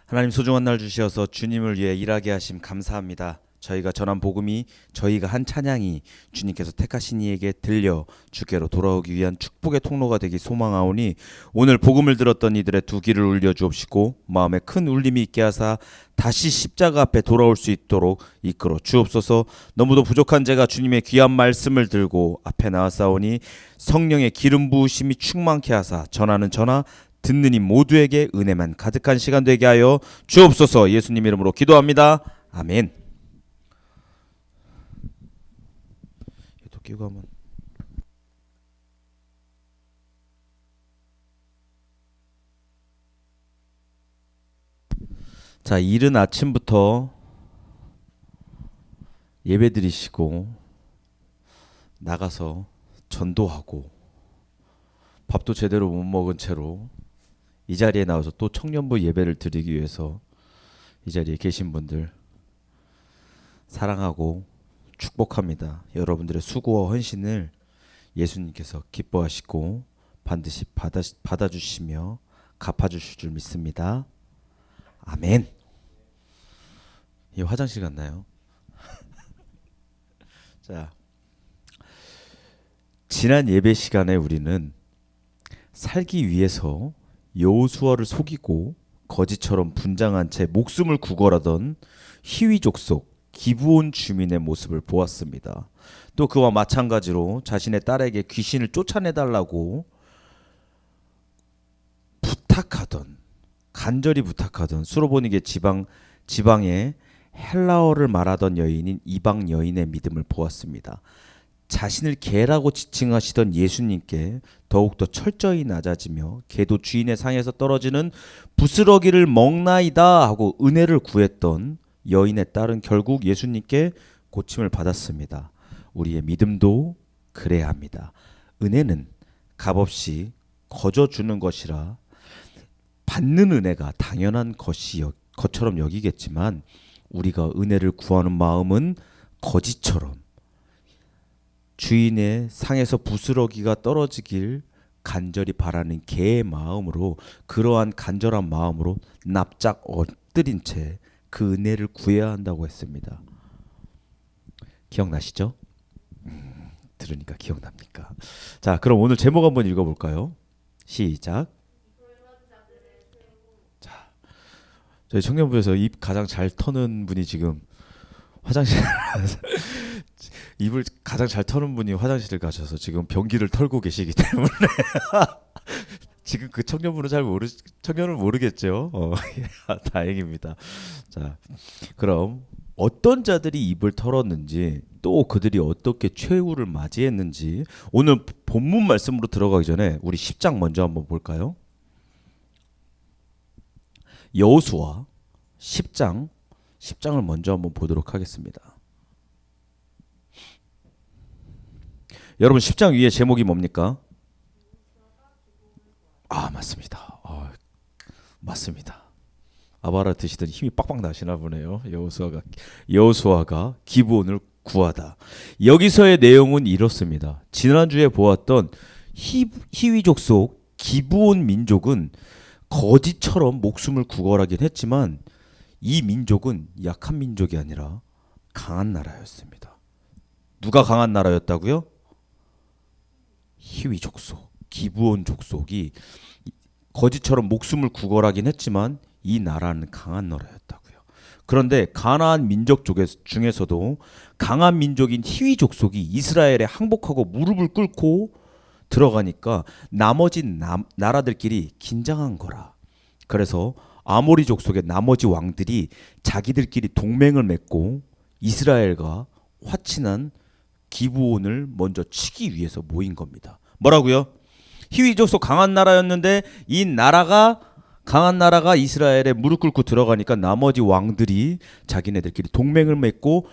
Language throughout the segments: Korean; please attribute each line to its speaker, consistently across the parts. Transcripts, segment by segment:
Speaker 1: 하나님 소중한 날 주셔서 주님을 위해 일하게 하심 감사합니다. 저희가 전한 복음이 저희가 한 찬양이 주님께서 택하신 이에게 들려 주께로 돌아오기 위한 축복의 통로가 되기 소망하오니 오늘 복음을 들었던 이들의 두 귀를 울려 주옵시고 마음에 큰 울림이 있게 하사 다시 십자가 앞에 돌아올 수 있도록 이끌어 주옵소서. 너무도 부족한 제가 주님의 귀한 말씀을 들고 앞에 나왔사오니 성령의 기름 부으심이 충만케 하사 전하는 전하 듣는 이 모두에게 은혜만 가득한 시간 되게 하여 주옵소서. 예수님 이름으로 기도합니다. 아멘. 또 끼고 하면 자, 이른 아침부터 예배드리시고 나가서 전도하고 밥도 제대로 못 먹은 채로 이 자리에 나와서 또 청년부 예배를 드리기 위해서 이 자리에 계신 분들 사랑하고 축복합니다. 여러분들의 수고와 헌신을 예수님께서 기뻐하시고 반드시 받아주시며 갚아주실 줄 믿습니다. 아멘. 이 화장실 갔나요? 자, 지난 예배 시간에 우리는 살기 위해서 여호수아를 속이고 거지처럼 분장한 채 목숨을 구걸하던 히위 족속 기브온 주민의 모습을 보았습니다. 또 그와 마찬가지로 자신의 딸에게 귀신을 쫓아내달라고 부탁하던 간절히 부탁하던 수로보니게 지방의 헬라어를 말하던 여인인 이방 여인의 믿음을 보았습니다. 자신을 개라고 지칭하시던 예수님께 더욱더 철저히 낮아지며 개도 주인의 상에서 떨어지는 부스러기를 먹나이다 하고 은혜를 구했던 여인의 딸은 결국 예수님께 고침을 받았습니다. 우리의 믿음도 그래야 합니다. 은혜는 값없이 거저 주는 것이라 받는 은혜가 당연한 것처럼 여기겠지만 우리가 은혜를 구하는 마음은 거지처럼 주인의 상에서 부스러기가 떨어지길 간절히 바라는 개의 마음으로 그러한 간절한 마음으로 납작 엎드린 채 그 은혜를 구해야 한다고 했습니다. 기억나시죠? 들으니까 기억납니까? 자, 그럼 오늘 제목 한번 읽어볼까요? 시작. 자, 저희 청년부에서 입 가장 잘 터는 분이 지금 화장실 입을 가장 잘 터는 분이 화장실을 가셔서 지금 변기를 털고 계시기 때문에 지금 그 청년은 모르겠죠. 다행입니다. 자, 그럼 어떤 자들이 입을 털었는지 또 그들이 어떻게 최후를 맞이했는지 오늘 본문 말씀으로 들어가기 전에 우리 10장 먼저 한번 볼까요? 여호수아 10장을 먼저 한번 보도록 하겠습니다. 여러분 10장 위에 제목이 뭡니까? 맞습니다. 맞습니다. 아바라 드시더니 힘이 빡빡 나시나 보네요. 여호수아가 기브온을 구하다. 여기서의 내용은 이렇습니다. 지난주에 보았던 히위족 속 기브온 민족은 거지처럼 목숨을 구걸하긴 했지만 이 민족은 약한 민족이 아니라 강한 나라였습니다. 누가 강한 나라였다고요? 히위 족속, 기브온 족속이 거지처럼 목숨을 구걸하긴 했지만 이 나라는 강한 나라였다고요. 그런데 가나안 민족 중에서도 강한 민족인 히위 족속이 이스라엘에 항복하고 무릎을 꿇고 들어가니까 나머지 나라들끼리 긴장한 거라. 그래서 아모리 족속의 나머지 왕들이 자기들끼리 동맹을 맺고 이스라엘과 화친한 기브온을 먼저 치기 위해서 모인 겁니다. 뭐라고요? 히위 족속 강한 나라였는데 이 강한 나라가 이스라엘에 무릎 꿇고 들어가니까 나머지 왕들이 자기네들끼리 동맹을 맺고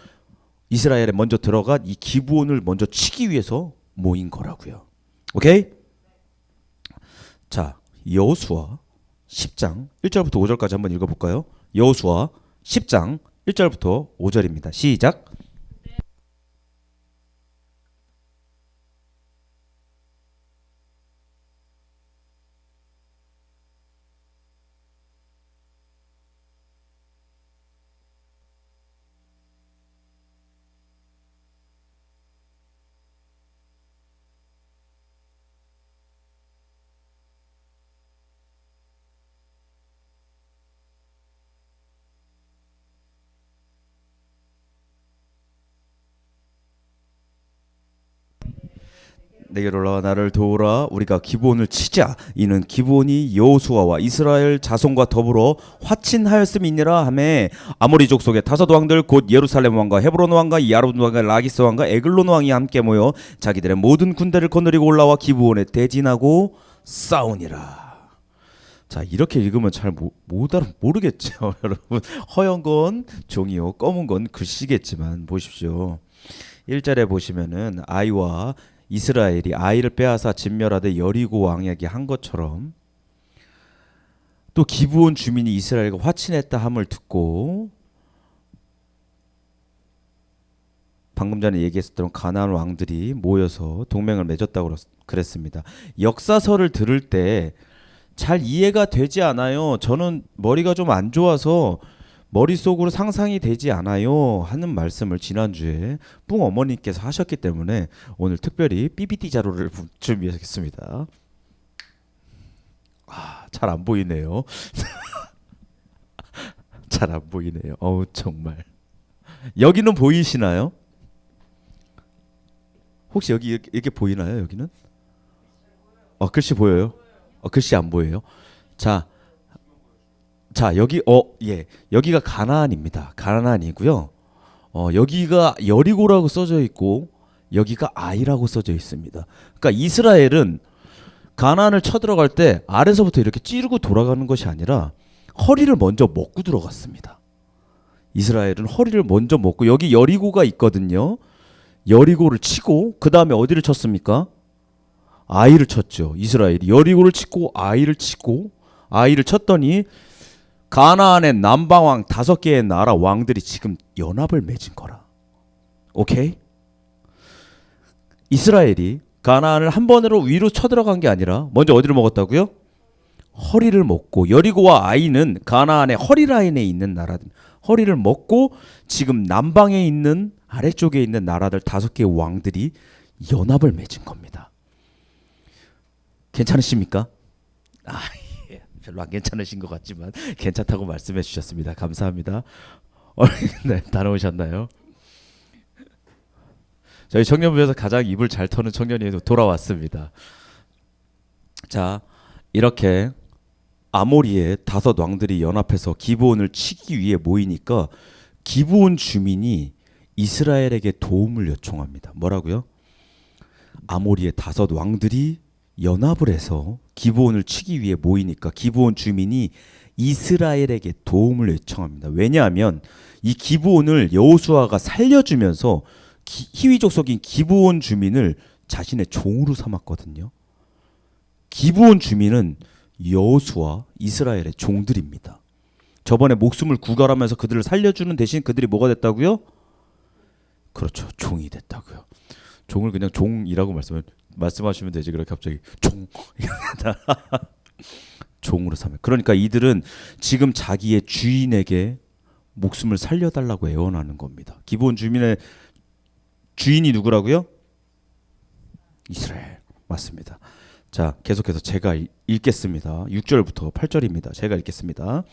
Speaker 1: 이스라엘에 먼저 들어가 이 기브온을 먼저 치기 위해서 모인 거라고요. 오케이? 자, 여호수아 10장 1절부터 5절까지 한번 읽어볼까요? 여호수아 10장 1절부터 5절입니다. 시작. 내게로 올라와 나를 도우라. 우리가 기브온을 치자. 이는 기브온이 여호수아와 이스라엘 자손과 더불어 화친하였음이니라 하매 아모리 족속의 다섯 왕들 곧 예루살렘 왕과 헤브론 왕과 야론 왕과 라기스 왕과 에글론 왕이 함께 모여 자기들의 모든 군대를 거느리고 올라와 기브온에 대진하고 싸우니라. 자, 이렇게 읽으면 잘 모르겠죠. 여러분, 허연 건 종이요 검은 건 글씨겠지만 보십시오. 1절에 보시면은 아이와 이스라엘이 아이를 빼앗아 진멸하되 여리고 왕에게 한 것처럼 또 기브온 주민이 이스라엘과 화친했다 함을 듣고 방금 전에 얘기했었던 가나안 왕들이 모여서 동맹을 맺었다고 그랬습니다. 역사서를 들을 때 잘 이해가 되지 않아요. 저는 머리가 좀 안 좋아서 머릿속으로 상상이 되지 않아요 하는 말씀을 지난주에 뿡 어머니께서 하셨기 때문에 오늘 특별히 PPT 자료를 준비했습니다. 잘 안 보이네요. 잘 안 보이네요. 어우 정말. 여기는 보이시나요? 혹시 여기 이렇게 보이나요? 여기는? 글씨 보여요? 글씨 안 보여요? 자 여기 예, 여기가 가나안입니다. 가나안이고요. 여기가 여리고라고 써져 있고 여기가 아이라고 써져 있습니다. 그러니까 이스라엘은 가나안을 쳐들어갈 때 아래서부터 이렇게 찌르고 돌아가는 것이 아니라 허리를 먼저 먹고 들어갔습니다. 이스라엘은 허리를 먼저 먹고 여기 여리고가 있거든요. 여리고를 치고 그 다음에 어디를 쳤습니까? 아이를 쳤죠. 이스라엘이 여리고를 치고 아이를 치고 아이를 쳤더니 가나안의 남방왕 5개의 나라 왕들이 지금 연합을 맺은 거라. 오케이? 이스라엘이 가나안을 한 번으로 위로 쳐들어간 게 아니라 먼저 어디를 먹었다고요? 허리를 먹고 여리고와 아이는 가나안의 허리 라인에 있는 나라들 허리를 먹고 지금 남방에 있는 아래쪽에 있는 나라들 5개의 왕들이 연합을 맺은 겁니다. 괜찮으십니까? 예, 별로 안 괜찮으신 것 같지만 괜찮다고 말씀해 주셨습니다. 감사합니다. 네, 다녀오셨나요? 저희 청년부에서 가장 입을 잘 터는 청년이 돌아왔습니다. 자, 이렇게 아모리의 5 왕들이 연합해서 기브온을 치기 위해 모이니까 기브온 주민이 이스라엘에게 도움을 요청합니다. 뭐라고요? 아모리의 5 왕들이 연합을 해서 기브온을 치기 위해 모이니까 기브온 주민이 이스라엘에게 도움을 요청합니다. 왜냐하면 이 기브온을 여호수아가 살려주면서 히위 족속인 기브온 주민을 자신의 종으로 삼았거든요. 기브온 주민은 여호수아 이스라엘의 종들입니다. 저번에 목숨을 구걸하면서 그들을 살려주는 대신 그들이 뭐가 됐다고요? 그렇죠. 종이 됐다고요. 종을 그냥 종이라고 말씀하시면 되지. 그렇게 갑자기 종 종으로 삼아. 그러니까 이들은 지금 자기의 주인에게 목숨을 살려달라고 애원하는 겁니다. 기브온 주민의 주인이 누구라고요? 이스라엘. 맞습니다. 자, 계속해서 제가 읽겠습니다. 6절부터 8절입니다. 제가 읽겠습니다.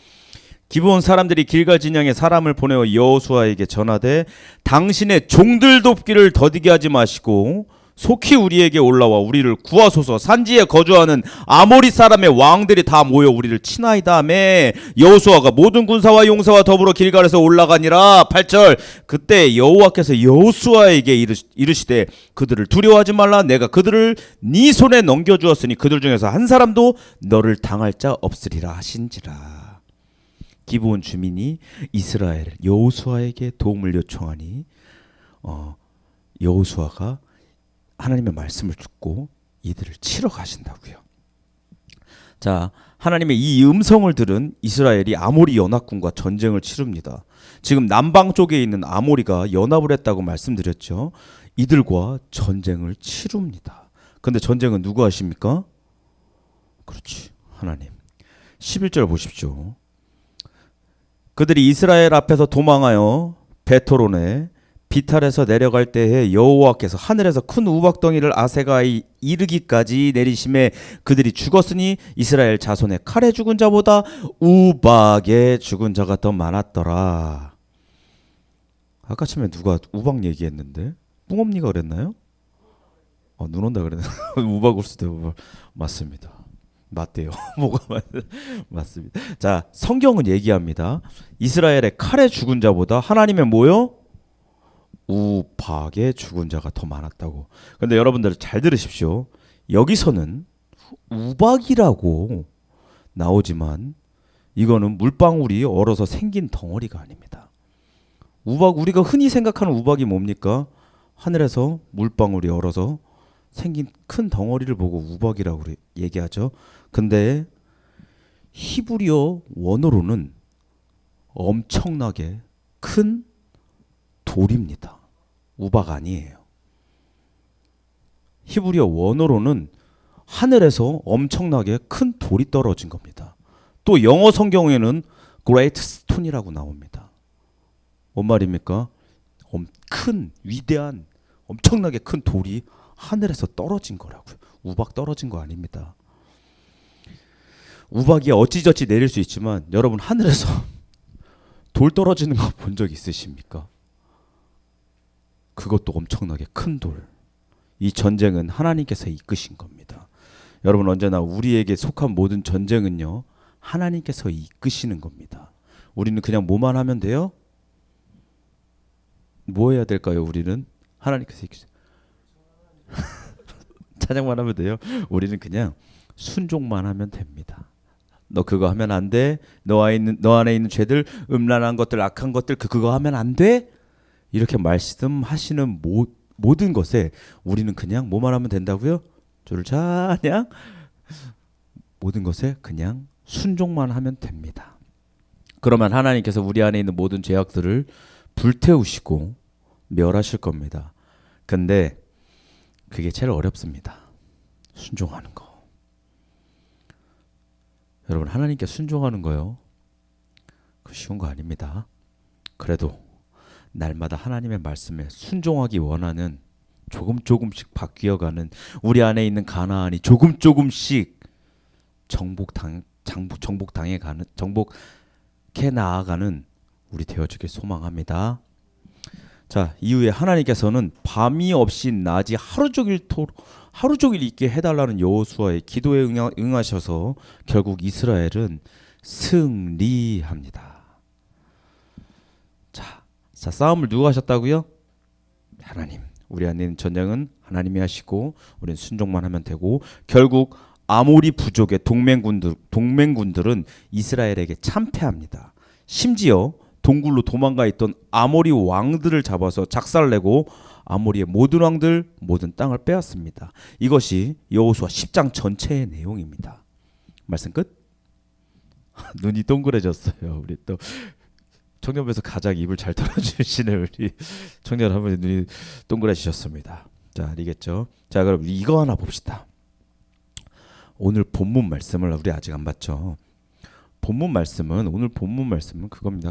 Speaker 1: 기브온 사람들이 길갈 진영에 사람을 보내어 여호수아에게 전하되 당신의 종들 돕기를 더디게 하지 마시고 속히 우리에게 올라와 우리를 구하소서. 산지에 거주하는 아모리 사람의 왕들이 다 모여 우리를 치나이다 하매 여호수아가 모든 군사와 용사와 더불어 길갈에서 올라가니라. 8절 그때 여호와께서 여호수아에게 이르시되 그들을 두려워하지 말라. 내가 그들을 네 손에 넘겨주었으니 그들 중에서 한 사람도 너를 당할 자 없으리라 하신지라. 기브온 주민이 이스라엘 여호수아에게 도움을 요청하니 여호수아가 하나님의 말씀을 듣고 이들을 치러 가신다고요. 자, 하나님의 이 음성을 들은 이스라엘이 아모리 연합군과 전쟁을 치릅니다. 지금 남방 쪽에 있는 아모리가 연합을 했다고 말씀드렸죠. 이들과 전쟁을 치릅니다. 근데 전쟁은 누가 하십니까? 그렇지, 하나님. 11절 보십시오. 그들이 이스라엘 앞에서 도망하여 베토론에 비탈에서 내려갈 때에 여호와께서 하늘에서 큰 우박덩이를 아세가에 이르기까지 내리심에 그들이 죽었으니 이스라엘 자손의 칼에 죽은 자보다 우박에 죽은 자가 더 많았더라. 아까 처음에 누가 우박 얘기했는데 뿡엄니가 그랬나요? 눈 온다 그러네. 우박 올 수도 맞습니다. 맞대요. 뭐가 맞습니다. 자, 성경은 얘기합니다. 이스라엘의 칼에 죽은 자보다 하나님의 뭐요? 우박에 죽은 자가 더 많았다고. 근데 여러분들 잘 들으십시오. 여기서는 우박이라고 나오지만 이거는 물방울이 얼어서 생긴 덩어리가 아닙니다. 우박, 우리가 흔히 생각하는 우박이 뭡니까? 하늘에서 물방울이 얼어서 생긴 큰 덩어리를 보고 우박이라고 얘기하죠. 근데 히브리어 원어로는 엄청나게 큰 돌입니다. 우박 아니에요. 히브리어 원어로는 하늘에서 엄청나게 큰 돌이 떨어진 겁니다. 또 영어 성경에는 Great Stone이라고 나옵니다. 뭔 말입니까? 큰 위대한 엄청나게 큰 돌이 하늘에서 떨어진 거라고요. 우박 떨어진 거 아닙니다. 우박이 어찌저찌 내릴 수 있지만 여러분 하늘에서 돌 떨어지는 거 본 적 있으십니까? 그것도 엄청나게 큰 돌. 이 전쟁은 하나님께서 이끄신 겁니다. 여러분 언제나 우리에게 속한 모든 전쟁은요 하나님께서 이끄시는 겁니다. 우리는 그냥 뭐만 하면 돼요? 뭐 해야 될까요? 우리는 하나님께서 이끄시 찬양만 하면 돼요. 우리는 그냥 순종만 하면 됩니다. 너 그거 하면 안 돼. 너 안에 있는 죄들, 음란한 것들, 악한 것들 그거 하면 안 돼. 이렇게 말씀하시는 모든 것에 우리는 그냥 뭐만 하면 된다고요? 주를 찬양. 모든 것에 그냥 순종만 하면 됩니다. 그러면 하나님께서 우리 안에 있는 모든 죄악들을 불태우시고 멸하실 겁니다. 근데 그게 제일 어렵습니다. 순종하는 거. 여러분 하나님께 순종하는 거요. 그 쉬운 거 아닙니다. 그래도 날마다 하나님의 말씀에 순종하기 원하는 조금씩 바뀌어가는 우리 안에 있는 가나안이 조금씩 정복해 나아가는 우리 되어주길 소망합니다. 자, 이후에 하나님께서는 밤이 없이 낮이 하루 종일 있게 해달라는 여호수아의 기도에 응하셔서 결국 이스라엘은 승리합니다. 자, 싸움을 누가 하셨다고요? 하나님. 우리 안에 있는 전쟁은 하나님이 하시고 우리는 순종만 하면 되고 결국 아모리 부족의 동맹군들은 이스라엘에게 참패합니다. 심지어 동굴로 도망가 있던 아모리 왕들을 잡아서 작살내고 아모리의 모든 왕들 모든 땅을 빼앗습니다. 이것이 여호수아 10장 전체의 내용입니다. 말씀 끝? 눈이 동그래졌어요. 우리 또 청년부에서 가장 입을 잘 털어주시는 우리 청년 할머니 눈이 동그래지셨습니다. 자, 알겠죠? 자, 그럼 이거 하나 봅시다. 오늘 본문 말씀을 우리 아직 안 봤죠? 오늘 본문 말씀은 그겁니다.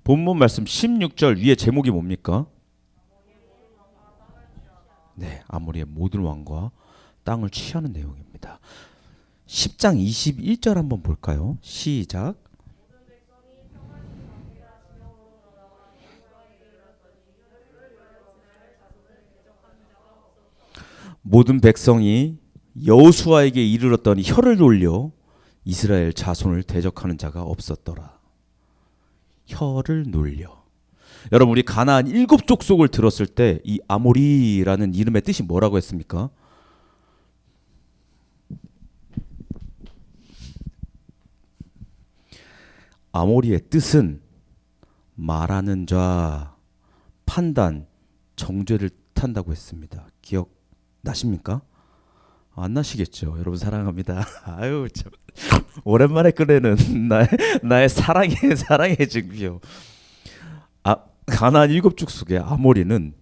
Speaker 1: 본문 말씀 16절 위에 제목이 뭡니까? 네, 아모리의 모든 왕과 땅을 취하는 내용입니다. 10장 21절 한번 볼까요? 시작. 모든 백성이 여호수아에게 이르렀더니 혀를 돌려 이스라엘 자손을 대적하는 자가 없었더라. 혀를 놀려. 여러분 우리 가나안 7족속을 들었을 때 이 아모리라는 이름의 뜻이 뭐라고 했습니까? 아모리의 뜻은 말하는 자, 판단, 정죄를 뜻한다고 했습니다. 기억나십니까? 안 나시겠죠. 여러분 사랑합니다. 아유 참 오랜만에 꺼내는 나의 사랑의 증표. 가나안 7족속의 아모리는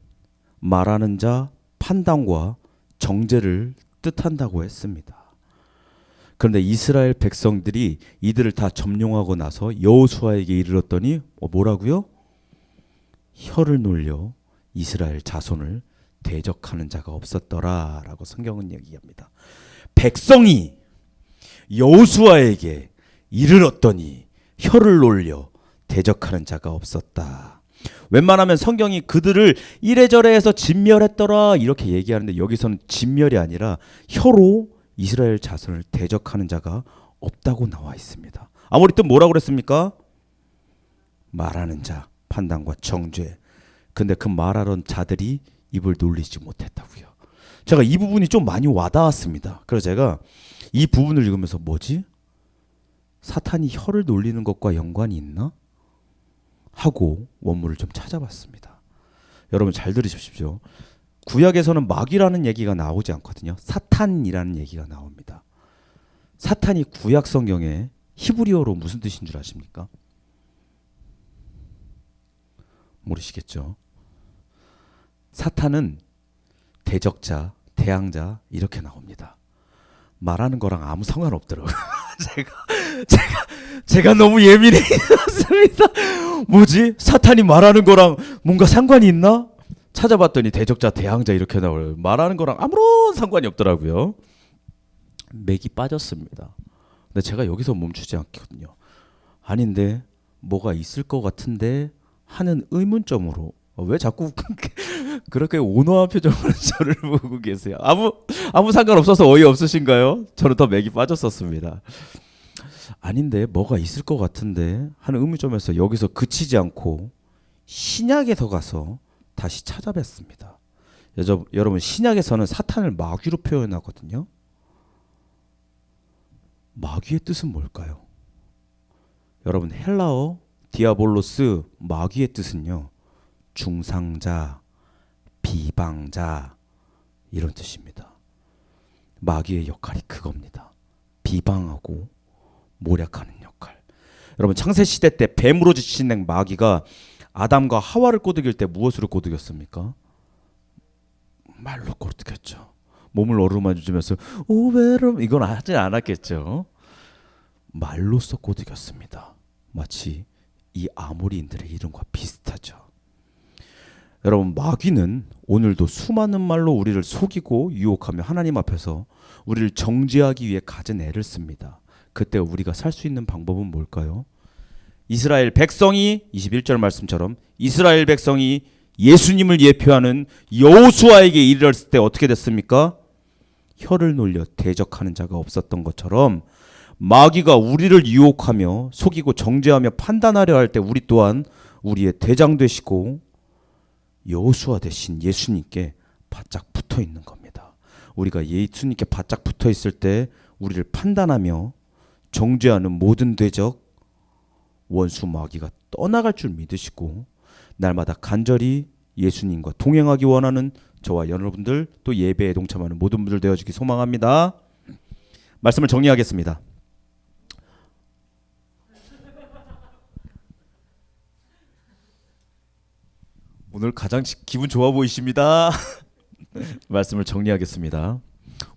Speaker 1: 말하는 자, 판단과 정죄를 뜻한다고 했습니다. 그런데 이스라엘 백성들이 이들을 다 점령하고 나서 여호수아에게 이르렀더니 뭐라고요? 혀를 놀려 이스라엘 자손을 대적하는 자가 없었더라라고 성경은 얘기합니다. 백성이 여호수아에게 이르렀더니 혀를 놀려 대적하는 자가 없었다. 웬만하면 성경이 그들을 이래저래 해서 진멸했더라 이렇게 얘기하는데 여기서는 진멸이 아니라 혀로 이스라엘 자손을 대적하는 자가 없다고 나와 있습니다. 아모리 뜻 뭐라고 그랬습니까? 말하는 자, 판단과 정죄. 근데 그 말하던 자들이 입을 놀리지 못했다고요. 제가 이 부분이 좀 많이 와닿았습니다. 그래서 제가 이 부분을 읽으면서 뭐지? 사탄이 혀를 놀리는 것과 연관이 있나? 하고 원문을 좀 찾아봤습니다. 여러분 잘 들으십시오. 구약에서는 마귀라는 얘기가 나오지 않거든요. 사탄이라는 얘기가 나옵니다. 사탄이 구약 성경에 히브리어로 무슨 뜻인 줄 아십니까? 모르시겠죠? 사탄은 대적자, 대항자 이렇게 나옵니다. 말하는 거랑 아무 상관없더라고요. 제가 너무 예민해졌습니다. 뭐지? 사탄이 말하는 거랑 뭔가 상관이 있나? 찾아봤더니 대적자, 대항자 이렇게 나와요. 말하는 거랑 아무런 상관이 없더라고요. 맥이 빠졌습니다. 근데 제가 여기서 멈추지 않거든요. 아닌데 뭐가 있을 것 같은데 하는 의문점으로 왜 자꾸 그렇게 온화한 표정으로 저를 보고 계세요? 아무 상관없어서 어이없으신가요? 저는 더 맥이 빠졌었습니다. 아닌데 뭐가 있을 것 같은데 하는 의문점에서 여기서 그치지 않고 신약에서 가서 다시 찾아뵀습니다. 여러분 신약에서는 사탄을 마귀로 표현하거든요. 마귀의 뜻은 뭘까요? 여러분 헬라어 디아볼로스 마귀의 뜻은요. 중상자, 비방자 이런 뜻입니다. 마귀의 역할이 그겁니다. 비방하고 모략하는 역할. 여러분 창세시대 때 뱀으로 지칭된 마귀가 아담과 하와를 꼬드길 때 무엇으로 꼬드겼습니까? 말로 꼬드겼죠. 몸을 어루만지면서 오베름 이건 하지 않았겠죠. 말로써 꼬드겼습니다. 마치 이 아모리인들의 이름과 비슷하죠. 여러분 마귀는 오늘도 수많은 말로 우리를 속이고 유혹하며 하나님 앞에서 우리를 정죄하기 위해 가진 애를 씁니다. 그때 우리가 살 수 있는 방법은 뭘까요? 이스라엘 백성이 21절 말씀처럼 이스라엘 백성이 예수님을 예표하는 여호수아에게 이르렀을 때 어떻게 됐습니까? 혀를 놀려 대적하는 자가 없었던 것처럼 마귀가 우리를 유혹하며 속이고 정죄하며 판단하려 할 때 우리 또한 우리의 대장 되시고 여호수아 대신 예수님께 바짝 붙어 있는 겁니다. 우리가 예수님께 바짝 붙어 있을 때 우리를 판단하며 정죄하는 모든 대적 원수 마귀가 떠나갈 줄 믿으시고 날마다 간절히 예수님과 동행하기 원하는 저와 여러분들 또 예배에 동참하는 모든 분들 되어주기 소망합니다. 말씀을 정리하겠습니다. 오늘 가장 기분 좋아 보이십니다. 말씀을 정리하겠습니다.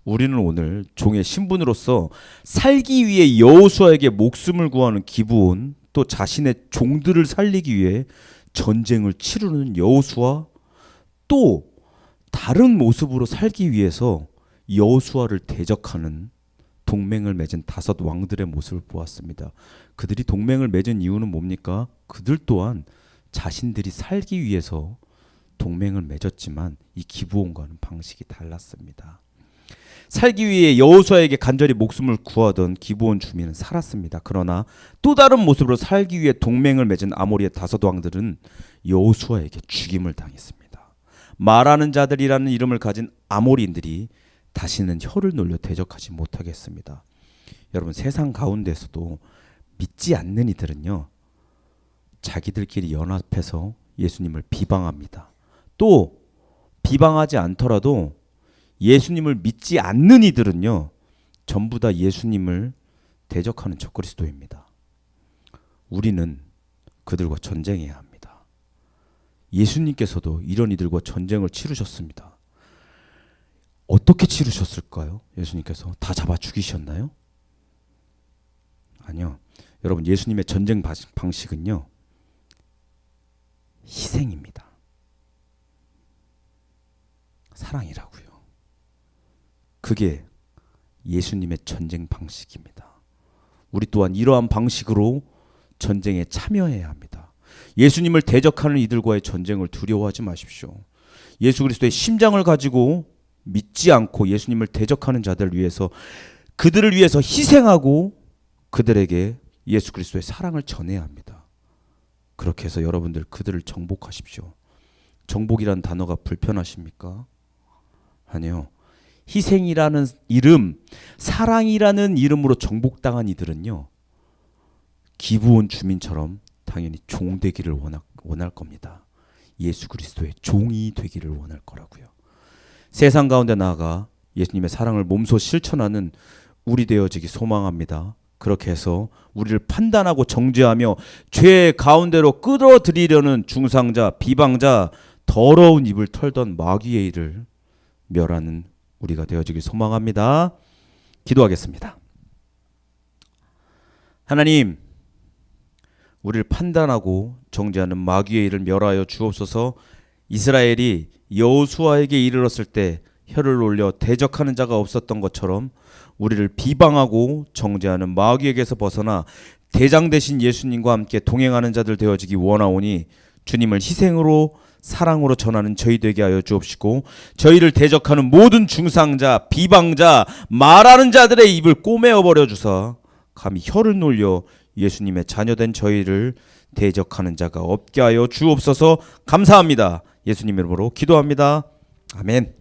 Speaker 1: 우리는 오늘 종의 신분으로서 살기 위해 여호수아에게 목숨을 구하는 기브온 또 자신의 종들을 살리기 위해 전쟁을 치르는 여호수아 또 다른 모습으로 살기 위해서 여호수아를 대적하는 동맹을 맺은 5 왕들의 모습을 보았습니다. 그들이 동맹을 맺은 이유는 뭡니까? 그들 또한 자신들이 살기 위해서 동맹을 맺었지만 이 기브온과는 방식이 달랐습니다. 살기 위해 여호수아에게 간절히 목숨을 구하던 기브온 주민은 살았습니다. 그러나 또 다른 모습으로 살기 위해 동맹을 맺은 아모리의 5 왕들은 여호수아에게 죽임을 당했습니다. 말하는 자들이라는 이름을 가진 아모리인들이 다시는 혀를 놀려 대적하지 못하게 했습니다. 여러분 세상 가운데서도 믿지 않는 이들은요. 자기들끼리 연합해서 예수님을 비방합니다. 또 비방하지 않더라도 예수님을 믿지 않는 이들은요. 전부 다 예수님을 대적하는 적그리스도입니다. 우리는 그들과 전쟁해야 합니다. 예수님께서도 이런 이들과 전쟁을 치르셨습니다. 어떻게 치르셨을까요? 예수님께서 다 잡아 죽이셨나요? 아니요. 여러분 예수님의 전쟁 방식은요. 희생입니다. 사랑이라고요. 그게 예수님의 전쟁 방식입니다. 우리 또한 이러한 방식으로 전쟁에 참여해야 합니다. 예수님을 대적하는 이들과의 전쟁을 두려워하지 마십시오. 예수 그리스도의 심장을 가지고 믿지 않고 예수님을 대적하는 자들을 위해서, 그들을 위해서 희생하고 그들에게 예수 그리스도의 사랑을 전해야 합니다. 그렇게 해서 여러분들 그들을 정복하십시오. 정복이란 단어가 불편하십니까? 아니요. 희생이라는 이름, 사랑이라는 이름으로 정복당한 이들은요, 기브온 주민처럼 당연히 종 되기를 원할 겁니다. 예수 그리스도의 종이 되기를 원할 거라고요. 세상 가운데 나아가 예수님의 사랑을 몸소 실천하는 우리 되어지기 소망합니다. 그렇게 해서 우리를 판단하고 정죄하며 죄 가운데로 끌어들이려는 중상자, 비방자, 더러운 입을 털던 마귀의 일을 멸하는 우리가 되어지길 소망합니다. 기도하겠습니다. 하나님, 우리를 판단하고 정죄하는 마귀의 일을 멸하여 주옵소서. 이스라엘이 여호수아에게 이르렀을 때 혀를 올려 대적하는 자가 없었던 것처럼 우리를 비방하고 정죄하는 마귀에게서 벗어나 대장 되신 예수님과 함께 동행하는 자들 되어지기 원하오니 주님을 희생으로 사랑으로 전하는 저희 되게 하여 주옵시고, 저희를 대적하는 모든 중상자, 비방자, 말하는 자들의 입을 꼬매어 버려 주사 감히 혀를 놀려 예수님의 자녀된 저희를 대적하는 자가 없게 하여 주옵소서. 감사합니다. 예수님 이름으로 기도합니다. 아멘.